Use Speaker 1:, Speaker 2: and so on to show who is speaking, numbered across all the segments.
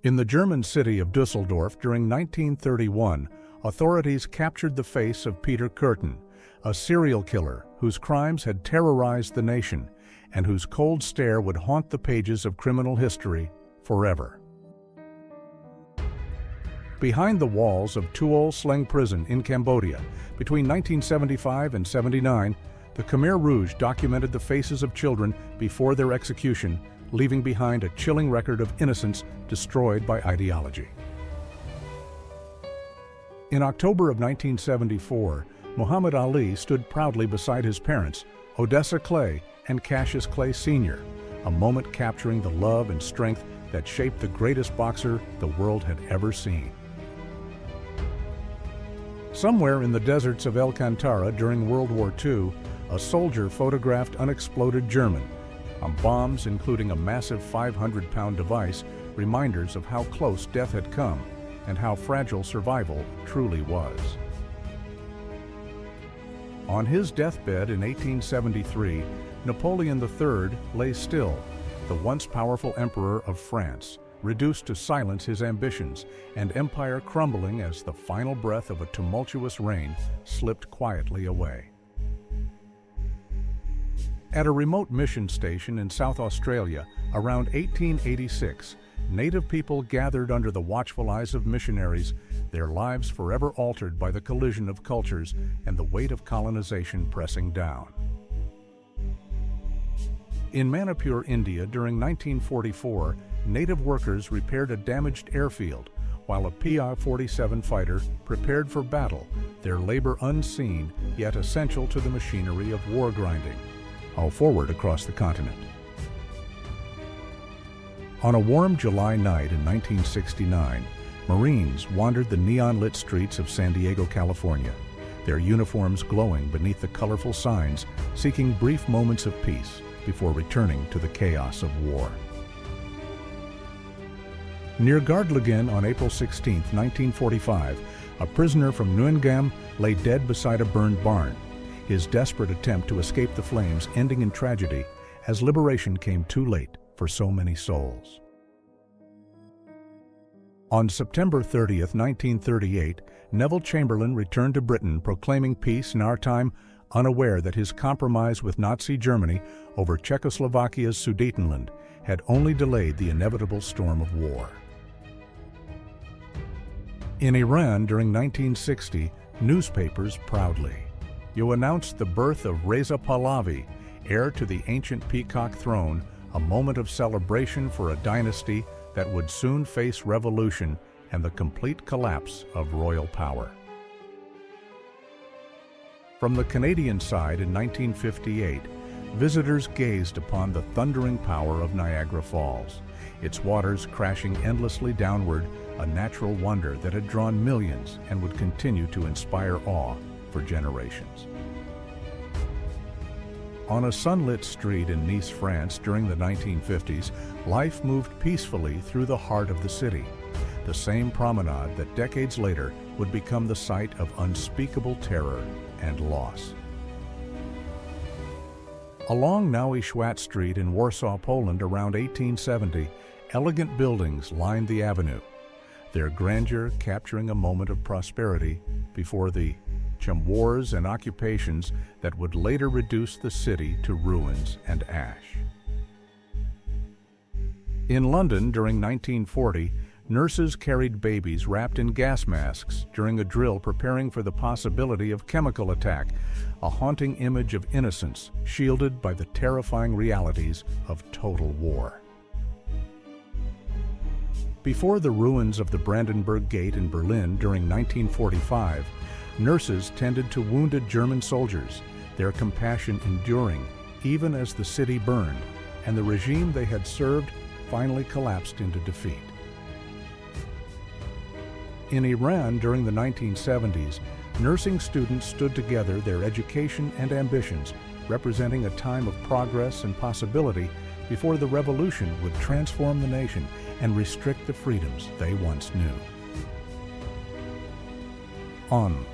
Speaker 1: In the German city of Düsseldorf during 1931, authorities captured the face of Peter Kürten, a serial killer whose crimes had terrorized the nation and whose cold stare would haunt the pages of criminal history forever. Behind the walls of Tuol Sleng Prison in Cambodia, between 1975 and 79, the Khmer Rouge documented the faces of children before their execution, leaving behind a chilling record of innocence destroyed by ideology. In October of 1974, Muhammad Ali stood proudly beside his parents, Odessa Clay and Cassius Clay Sr., a moment capturing the love and strength that shaped the greatest boxer the world had ever seen. Somewhere in the deserts of El Cantara during World War II, a soldier photographed unexploded German, on bombs including a massive 500-pound device, reminders of how close death had come and how fragile survival truly was. On his deathbed in 1873, Napoleon III lay still, the once powerful emperor of France, reduced to silence his ambitions and empire crumbling as the final breath of a tumultuous reign slipped quietly away. At a remote mission station in South Australia around 1886, native people gathered under the watchful eyes of missionaries, their lives forever altered by the collision of cultures and the weight of colonization pressing down. In Manipur, India, during 1944, native workers repaired a damaged airfield, while a PI-47 fighter prepared for battle, their labor unseen yet essential to the machinery of war grinding, all forward across the continent. On a warm July night in 1969, Marines wandered the neon-lit streets of San Diego, California, their uniforms glowing beneath the colorful signs, seeking brief moments of peace before returning to the chaos of war. Near Gardlegen on April 16, 1945, a prisoner from Neuengamme lay dead beside a burned barn, his desperate attempt to escape the flames ending in tragedy as liberation came too late for so many souls. On September 30, 1938, Neville Chamberlain returned to Britain proclaiming peace in our time, unaware that his compromise with Nazi Germany over Czechoslovakia's Sudetenland had only delayed the inevitable storm of war. In Iran during 1960, newspapers proudly announced the birth of Reza Pahlavi, heir to the ancient peacock throne, a moment of celebration for a dynasty that would soon face revolution and the complete collapse of royal power. From the Canadian side in 1958, visitors gazed upon the thundering power of Niagara Falls, its waters crashing endlessly downward, a natural wonder that had drawn millions and would continue to inspire awe for generations. On a sunlit street in Nice, France during the 1950s, life moved peacefully through the heart of the city, the same promenade that decades later would become the site of unspeakable terror and loss. Along Nowy Świat Street in Warsaw, Poland around 1870, elegant buildings lined the avenue, their grandeur capturing a moment of prosperity before the wars and occupations that would later reduce the city to ruins and ash. In London during 1940, nurses carried babies wrapped in gas masks during a drill preparing for the possibility of chemical attack, a haunting image of innocence shielded by the terrifying realities of total war. Before the ruins of the Brandenburg Gate in Berlin during 1945, nurses tended to wounded German soldiers, their compassion enduring even as the city burned and the regime they had served finally collapsed into defeat. In Iran during the 1970s, nursing students stood together their education and ambitions, representing a time of progress and possibility before the revolution would transform the nation and restrict the freedoms they once knew. On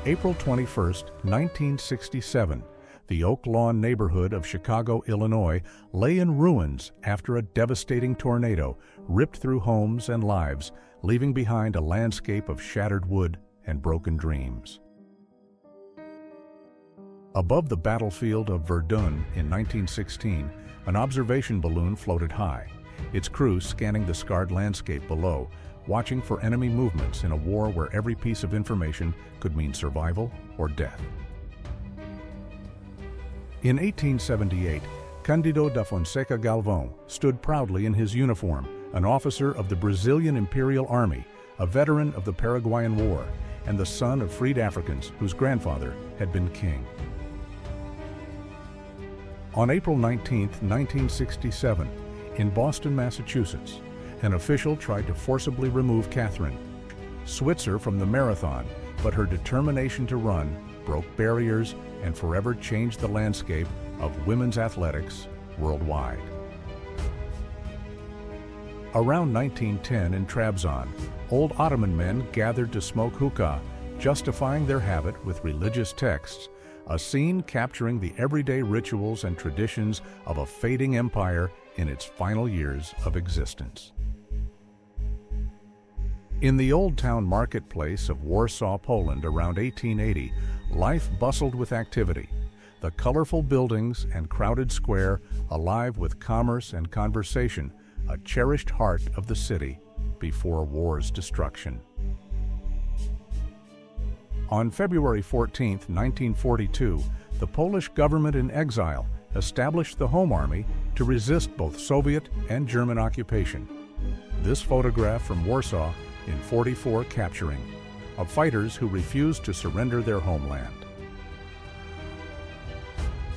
Speaker 1: April 21, 1967, The Oak Lawn neighborhood of Chicago, Illinois, lay in ruins after a devastating tornado ripped through homes and lives, leaving behind a landscape of shattered wood and broken dreams. Above the battlefield of Verdun in 1916, an observation balloon floated high, its crew scanning the scarred landscape below, watching for enemy movements in a war where every piece of information could mean survival or death. In 1878, Cândido da Fonseca Galvão stood proudly in his uniform, an officer of the Brazilian Imperial Army, a veteran of the Paraguayan War, and the son of freed Africans whose grandfather had been king. On April 19, 1967, in Boston, Massachusetts, an official tried to forcibly remove Catherine Switzer from the marathon, but her determination to run broke barriers and forever changed the landscape of women's athletics worldwide. Around 1910 in Trabzon, old Ottoman men gathered to smoke hookah, justifying their habit with religious texts, a scene capturing the everyday rituals and traditions of a fading empire in its final years of existence. In the Old Town marketplace of Warsaw, Poland around 1880, life bustled with activity. The colorful buildings and crowded square alive with commerce and conversation, a cherished heart of the city before war's destruction. On February 14, 1942, the Polish government in exile established the Home Army to resist both Soviet and German occupation. This photograph from Warsaw in '44 capturing of fighters who refused to surrender their homeland.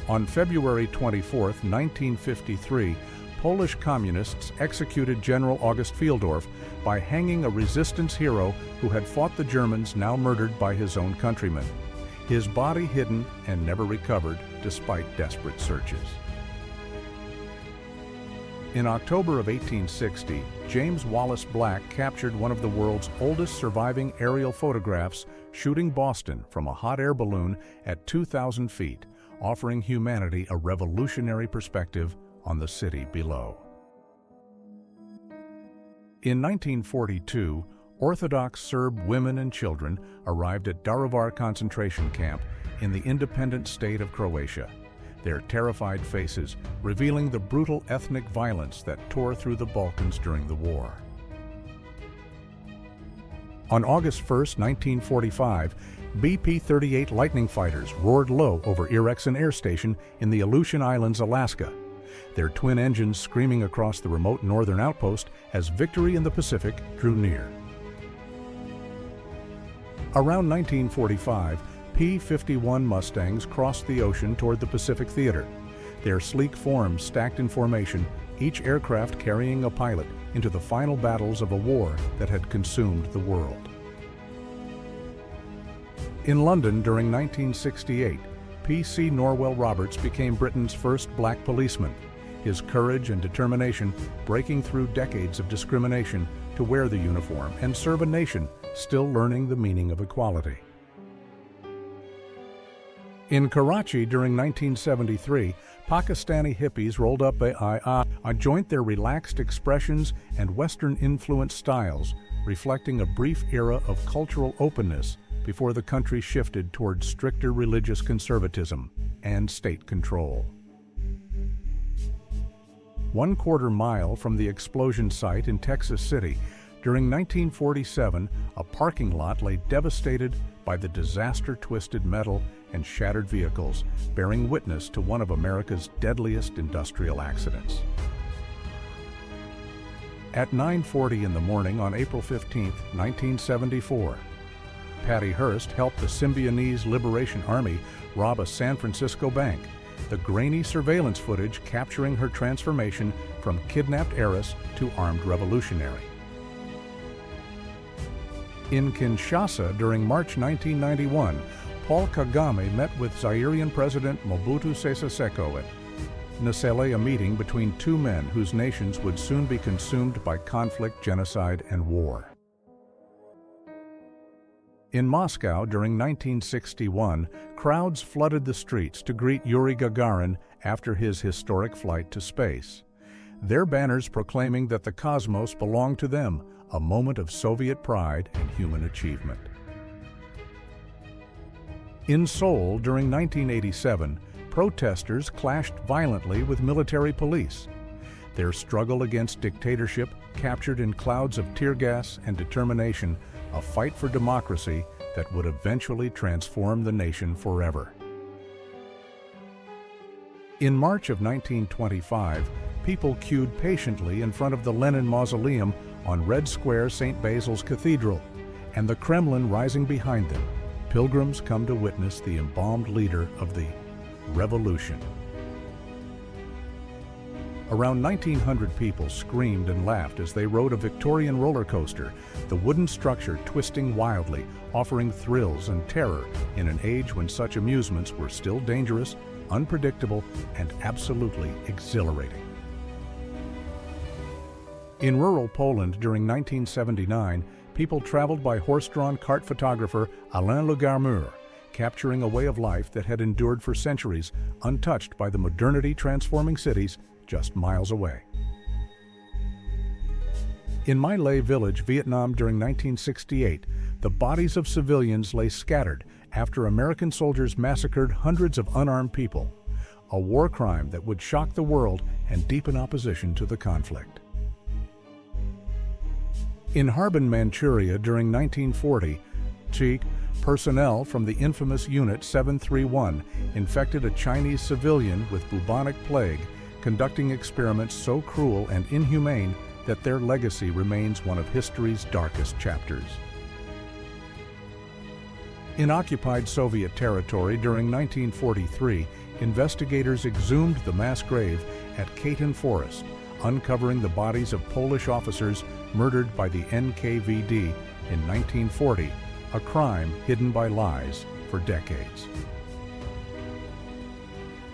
Speaker 1: On February 24, 1953, Polish communists executed General August Fieldorf by hanging a resistance hero who had fought the Germans now murdered by his own countrymen, his body hidden and never recovered despite desperate searches. In October of 1860, James Wallace Black captured one of the world's oldest surviving aerial photographs shooting Boston from a hot air balloon at 2,000 feet, offering humanity a revolutionary perspective on the city below. In 1942, Orthodox Serb women and children arrived at Daruvar concentration camp in the independent state of Croatia, their terrified faces revealing the brutal ethnic violence that tore through the Balkans during the war. On August 1, 1945, BP-38 Lightning fighters roared low over Erickson Air Station in the Aleutian Islands, Alaska, their twin engines screaming across the remote northern outpost as victory in the Pacific drew near. Around 1945, P-51 Mustangs crossed the ocean toward the Pacific Theater, their sleek forms stacked in formation, each aircraft carrying a pilot into the final battles of a war that had consumed the world. In London during 1968, P.C. Norwell Roberts became Britain's first black policeman, his courage and determination breaking through decades of discrimination to wear the uniform and serve a nation still learning the meaning of equality. In Karachi during 1973, Pakistani hippies rolled up a joint their relaxed expressions and Western-influenced styles, reflecting a brief era of cultural openness before the country shifted towards stricter religious conservatism and state control. 1/4 mile from the explosion site in Texas City, during 1947, a parking lot lay devastated by the disaster-twisted metal and shattered vehicles, bearing witness to one of America's deadliest industrial accidents. At 9:40 in the morning on April 15, 1974, Patty Hearst helped the Symbionese Liberation Army rob a San Francisco bank, the grainy surveillance footage capturing her transformation from kidnapped heiress to armed revolutionary. In Kinshasa during March 1991, Paul Kagame met with Zairian President Mobutu Sese Seko at Nasele, a meeting between two men whose nations would soon be consumed by conflict, genocide, and war. In Moscow during 1961, crowds flooded the streets to greet Yuri Gagarin after his historic flight to space. Their banners proclaiming that the cosmos belonged to them, a moment of Soviet pride and human achievement. In Seoul during 1987, protesters clashed violently with military police. Their struggle against dictatorship captured in clouds of tear gas and determination a fight for democracy that would eventually transform the nation forever. In March of 1925, people queued patiently in front of the Lenin Mausoleum on Red Square St. Basil's Cathedral, and the Kremlin rising behind them. Pilgrims come to witness the embalmed leader of the revolution. Around 1,900 people screamed and laughed as they rode a Victorian roller coaster, the wooden structure twisting wildly, offering thrills and terror in an age when such amusements were still dangerous, unpredictable, and absolutely exhilarating. In rural Poland during 1979, people traveled by horse-drawn cart photographer Alain Le Garmeur, capturing a way of life that had endured for centuries, untouched by the modernity transforming cities just miles away. In My Lai village, Vietnam during 1968, the bodies of civilians lay scattered after American soldiers massacred hundreds of unarmed people, a war crime that would shock the world and deepen opposition to the conflict. In Harbin, Manchuria during 1940, personnel from the infamous Unit 731 infected a Chinese civilian with bubonic plague, conducting experiments so cruel and inhumane that their legacy remains one of history's darkest chapters. In occupied Soviet territory during 1943, investigators exhumed the mass grave at Katyn Forest, uncovering the bodies of Polish officers murdered by the NKVD in 1940, a crime hidden by lies for decades.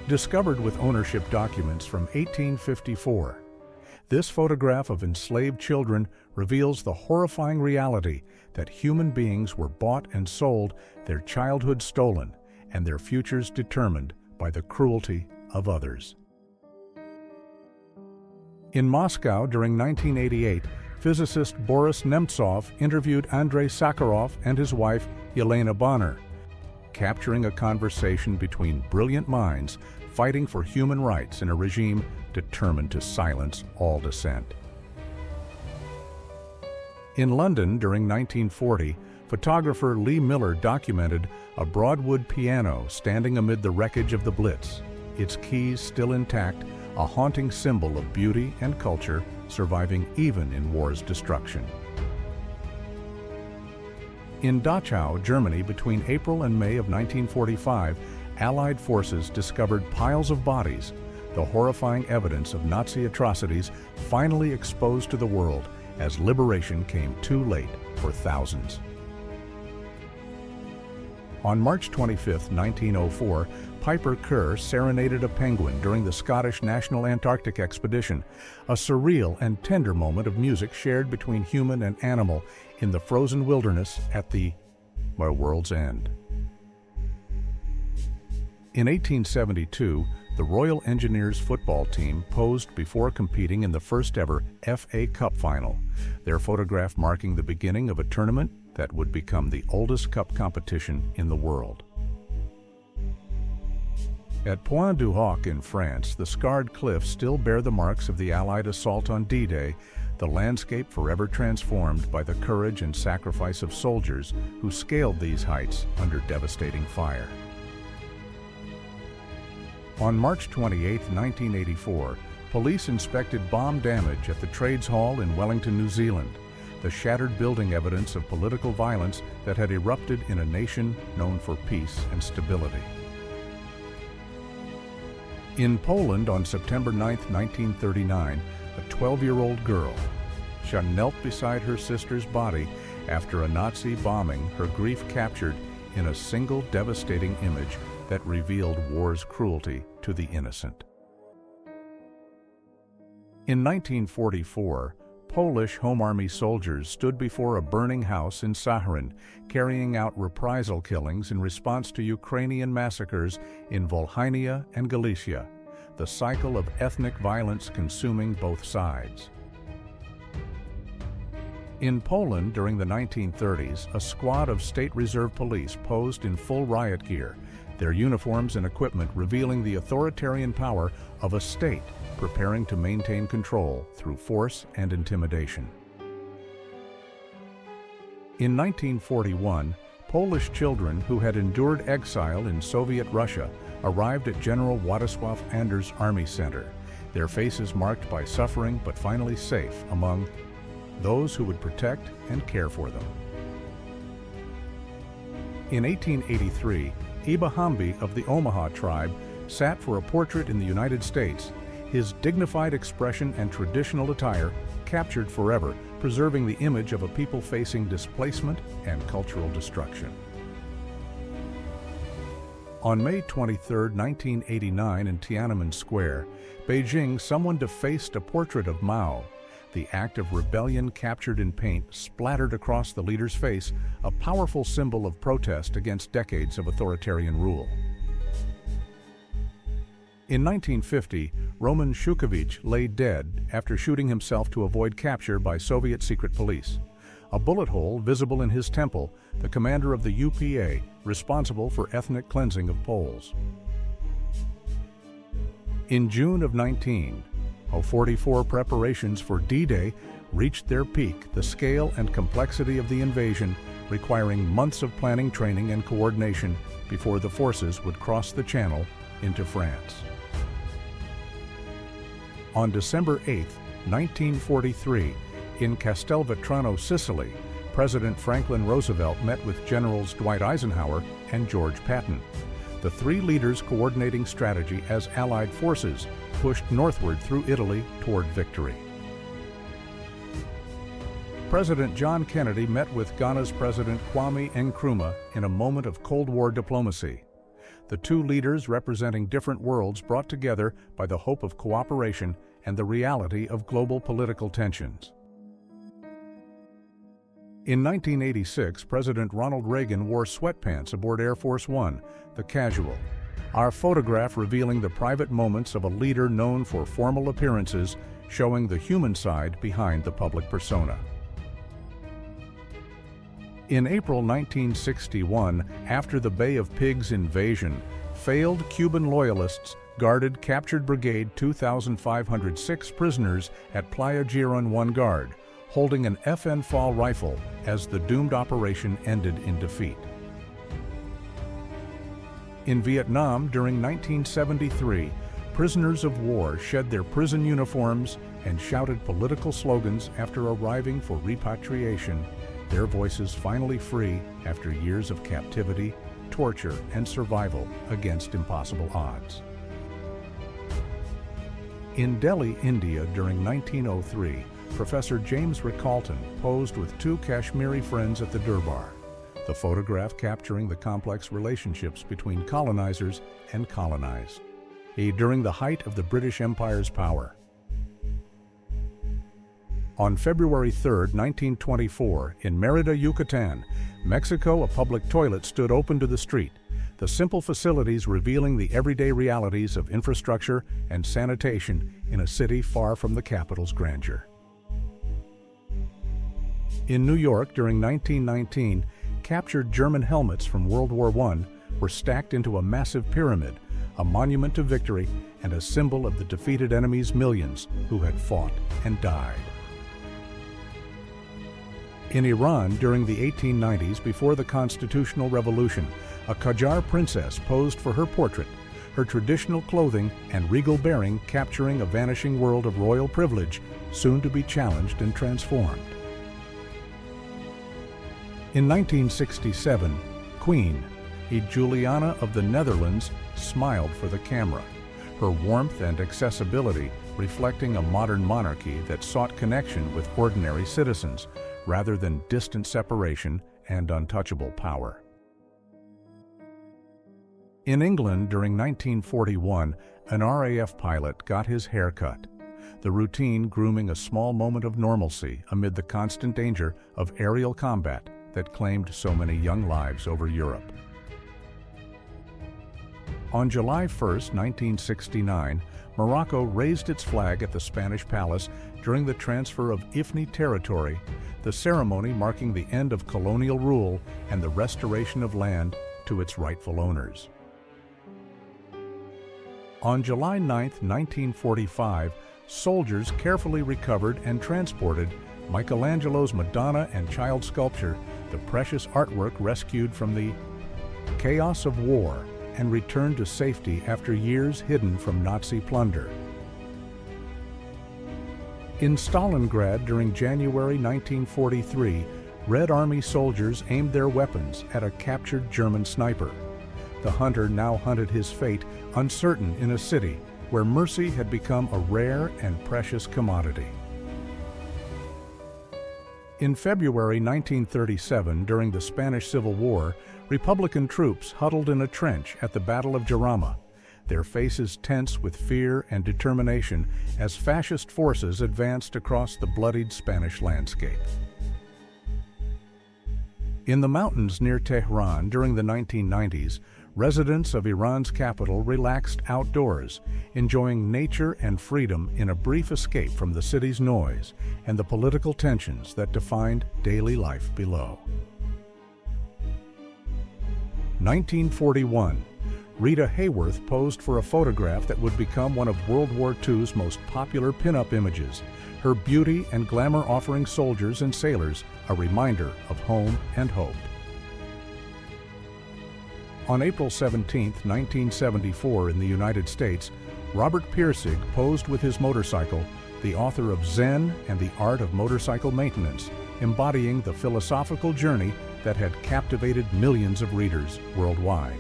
Speaker 1: Discovered with ownership documents from 1854, this photograph of enslaved children reveals the horrifying reality that human beings were bought and sold, their childhood stolen, and their futures determined by the cruelty of others. In Moscow during 1988, physicist Boris Nemtsov interviewed Andrei Sakharov and his wife Yelena Bonner, capturing a conversation between brilliant minds fighting for human rights in a regime determined to silence all dissent. In London during 1940, photographer Lee Miller documented a Broadwood piano standing amid the wreckage of the Blitz, its keys still intact, a haunting symbol of beauty and culture surviving even in war's destruction. In Dachau, Germany, between April and May of 1945, Allied forces discovered piles of bodies, the horrifying evidence of Nazi atrocities finally exposed to the world as liberation came too late for thousands. On March 25, 1904, Piper Kerr serenaded a penguin during the Scottish National Antarctic Expedition, a surreal and tender moment of music shared between human and animal in the frozen wilderness at the world's end. In 1872, the Royal Engineers football team posed before competing in the first-ever FA Cup final, their photograph marking the beginning of a tournament that would become the oldest cup competition in the world. At Point du Hoc in France, the scarred cliffs still bear the marks of the Allied assault on D-Day, the landscape forever transformed by the courage and sacrifice of soldiers who scaled these heights under devastating fire. On March 28, 1984, police inspected bomb damage at the Trades Hall in Wellington, New Zealand, the shattered building evidence of political violence that had erupted in a nation known for peace and stability. In Poland on September 9, 1939, a 12-year-old girl knelt beside her sister's body after a Nazi bombing, her grief captured in a single devastating image that revealed war's cruelty to the innocent. In 1944, Polish Home Army soldiers stood before a burning house in Saharin, carrying out reprisal killings in response to Ukrainian massacres in Volhynia and Galicia, the cycle of ethnic violence consuming both sides. In Poland during the 1930s, a squad of State Reserve Police posed in full riot gear, their uniforms and equipment revealing the authoritarian power of a state preparing to maintain control through force and intimidation. In 1941, Polish children who had endured exile in Soviet Russia arrived at General Władysław Anders Army Center, their faces marked by suffering but finally safe among those who would protect and care for them. In 1883, Iba Hambi of the Omaha tribe sat for a portrait in the United States, his dignified expression and traditional attire captured forever, preserving the image of a people facing displacement and cultural destruction. On May 23, 1989 in Tiananmen Square, Beijing, someone defaced a portrait of Mao. The act of rebellion captured in paint splattered across the leader's face, a powerful symbol of protest against decades of authoritarian rule. In 1950, Roman Shukovich lay dead after shooting himself to avoid capture by Soviet secret police. A bullet hole visible in his temple, the commander of the UPA, responsible for ethnic cleansing of Poles. In June of 1944, preparations for D-Day reached their peak, the scale and complexity of the invasion requiring months of planning, training, and coordination before the forces would cross the Channel into France. On December 8, 1943, in Castelvetrano, Sicily, President Franklin Roosevelt met with Generals Dwight Eisenhower and George Patton. The three leaders coordinating strategy as Allied forces pushed northward through Italy toward victory. President John Kennedy met with Ghana's President Kwame Nkrumah in a moment of Cold War diplomacy. The two leaders, representing different worlds brought together by the hope of cooperation and the reality of global political tensions. In 1986, President Ronald Reagan wore sweatpants aboard Air Force One, the Casual. Our photograph revealing the private moments of a leader known for formal appearances, showing the human side behind the public persona. In April 1961, after the Bay of Pigs invasion, failed Cuban loyalists guarded captured Brigade 2,506 prisoners at Playa Giron 1 Guard, holding an FN fall rifle as the doomed operation ended in defeat. In Vietnam during 1973, prisoners of war shed their prison uniforms and shouted political slogans after arriving for repatriation, their voices finally free after years of captivity, torture, and survival against impossible odds. In Delhi, India during 1903, Professor James Rickalton posed with two Kashmiri friends at the Durbar, the photograph capturing the complex relationships between colonizers and colonized, during the height of the British Empire's power. On February 3, 1924, in Mérida, Yucatan, Mexico, a public toilet stood open to the street, the simple facilities revealing the everyday realities of infrastructure and sanitation in a city far from the capital's grandeur. In New York during 1919, captured German helmets from World War I were stacked into a massive pyramid, a monument to victory and a symbol of the defeated enemy's millions who had fought and died. In Iran during the 1890s, before the Constitutional Revolution, a Qajar princess posed for her portrait, her traditional clothing and regal bearing capturing a vanishing world of royal privilege, soon to be challenged and transformed. In 1967, Queen Juliana of the Netherlands smiled for the camera, her warmth and accessibility reflecting a modern monarchy that sought connection with ordinary citizens, rather than distant separation and untouchable power. In England during 1941, an RAF pilot got his hair cut. the routine grooming a small moment of normalcy amid the constant danger of aerial combat that claimed so many young lives over Europe. On July 1, 1969, Morocco raised its flag at the Spanish palace during the transfer of Ifni territory, the ceremony marking the end of colonial rule and the restoration of land to its rightful owners. On July 9, 1945, soldiers carefully recovered and transported Michelangelo's Madonna and child sculpture, the precious artwork rescued from the chaos of war and returned to safety after years hidden from Nazi plunder. In Stalingrad during January 1943, Red Army soldiers aimed their weapons at a captured German sniper. The hunter now hunted his fate, uncertain in a city where mercy had become a rare and precious commodity. In February 1937, during the Spanish Civil War, Republican troops huddled in a trench at the Battle of Jarama, their faces tense with fear and determination as fascist forces advanced across the bloodied Spanish landscape. In the mountains near Tehran during the 1990s, residents of Iran's capital relaxed outdoors, enjoying nature and freedom in a brief escape from the city's noise and the political tensions that defined daily life below. 1941. Rita Hayworth posed for a photograph that would become one of World War II's most popular pinup images, her beauty and glamour offering soldiers and sailors a reminder of home and hope. On April 17, 1974, in the United States, Robert Pirsig posed with his motorcycle, the author of Zen and the Art of Motorcycle Maintenance, embodying the philosophical journey that had captivated millions of readers worldwide.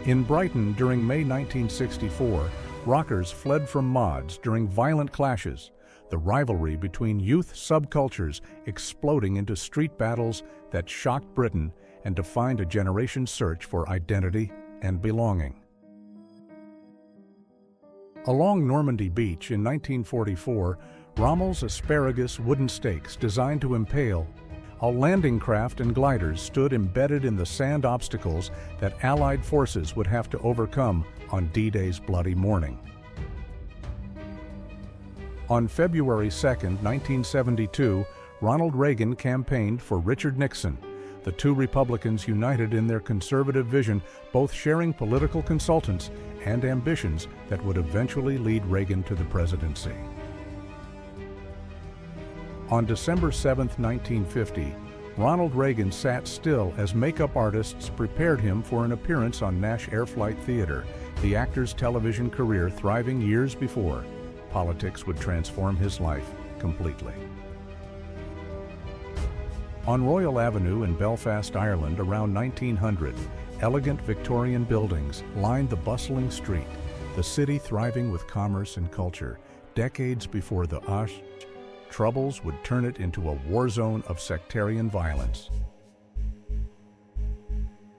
Speaker 1: In Brighton during May 1964, rockers fled from mods during violent clashes, the rivalry between youth subcultures exploding into street battles that shocked Britain and defined a generation's search for identity and belonging. Along Normandy Beach in 1944, Rommel's asparagus wooden stakes designed to impale, a landing craft and gliders stood embedded in the sand obstacles that Allied forces would have to overcome on D-Day's bloody morning. On February 2, 1972, Ronald Reagan campaigned for Richard Nixon, the two Republicans united in their conservative vision, both sharing political consultants and ambitions that would eventually lead Reagan to the presidency. On December 7, 1950, Ronald Reagan sat still as makeup artists prepared him for an appearance on Nash Air Flight Theater, the actor's television career thriving years before politics would transform his life completely. On Royal Avenue in Belfast, Ireland, around 1900, elegant Victorian buildings lined the bustling street, the city thriving with commerce and culture. Decades before the troubles would turn it into a war zone of sectarian violence.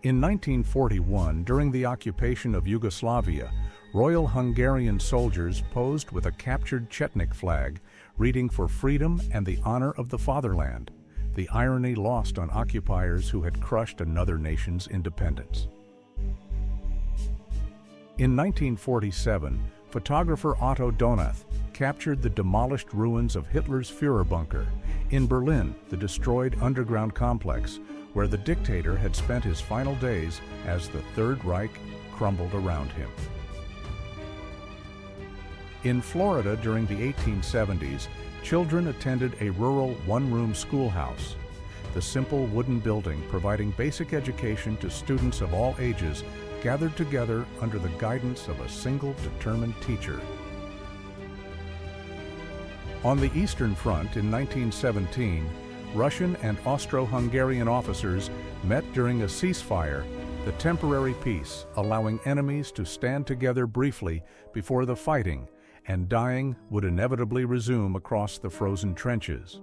Speaker 1: In 1941, during the occupation of Yugoslavia, Royal Hungarian soldiers posed with a captured Chetnik flag, reading "For freedom and the honor of the fatherland," the irony lost on occupiers who had crushed another nation's independence. In 1947, photographer Otto Donath captured the demolished ruins of Hitler's Führerbunker, in Berlin, the destroyed underground complex, where the dictator had spent his final days as the Third Reich crumbled around him. In Florida during the 1870s, children attended a rural one-room schoolhouse. The simple wooden building, providing basic education to students of all ages, gathered together under the guidance of a single determined teacher. On the Eastern Front in 1917, Russian and Austro-Hungarian officers met during a ceasefire, the temporary peace allowing enemies to stand together briefly before the fighting and dying would inevitably resume across the frozen trenches.